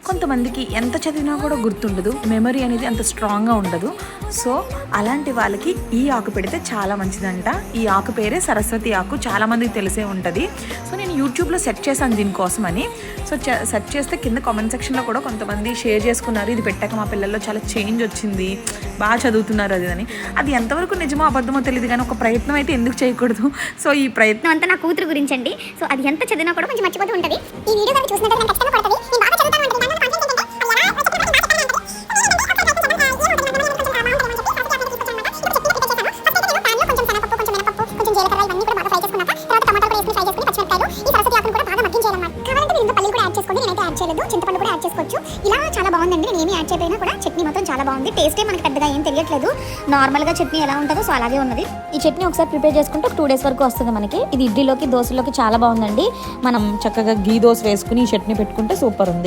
కొంతమందికి ఎంత చదివినా కూడా గుర్తుండదు, మెమరీ అనేది అంత స్ట్రాంగ్గా ఉండదు. సో అలాంటి వాళ్ళకి ఈ ఆకు పెడితే చాలా మంచిదంట. ఈ ఆకు పేరే సరస్వతి ఆకు, చాలామందికి తెలిసే ఉంటుంది. సో నేను యూట్యూబ్లో సెర్చ్ చేశాను దీనికోసమని. సో సెర్చ్ చేస్తే కింద కామెంట్ సెక్షన్లో కూడా కొంతమంది షేర్ చేసుకున్నారు, ఇది పెట్టాక మా పిల్లల్లో చాలా చేంజ్ వచ్చింది, బాగా చదువుతున్నారు అది అని. అది ఎంతవరకు నిజమో అబద్ధమో తెలియదు, కానీ ఒక ప్రయత్నం అయితే ఎందుకు చేయకూడదు. సో ఈ ప్రయత్నం అంతా నా కూతురు గురించి అండి. సో అది ఎంత చదివినా కూడా కొంచెం మర్చిపోతూ ఉంటుంది. ఈ వీడియో కనుక చూసినట్టు నేను ఖచ్చితంగా పడుతుంది. నేను బాగా చదువుతాను అంటే దాని కాన్సెప్ట్ ఏంటంటే చింతపండు కూడా యాడ్ చేసుకోవచ్చు. ఇలా చాలా బాగుందండి. నేను ఏమి యాడ్ చేయకపోయినా కూడా చట్నీ మొత్తం చాలా బాగుంది. టేస్టే మనకి పెద్దగా ఏం తెలియట్లేదు. నార్మల్గా చట్నీ ఎలా ఉంటుందో సో అలాగే ఉన్నది. ఈ చట్నీ ఒకసారి ప్రిపేర్ చేసుకుంటే 2 days వరకు వస్తుంది మనకి. ఇది ఇడ్లీలోకి దోశలోకి చాలా బాగుందండి. మనం చక్కగా గీ దోశ వేసుకుని ఈ చట్నీ పెట్టుకుంటే సూపర్ ఉంది.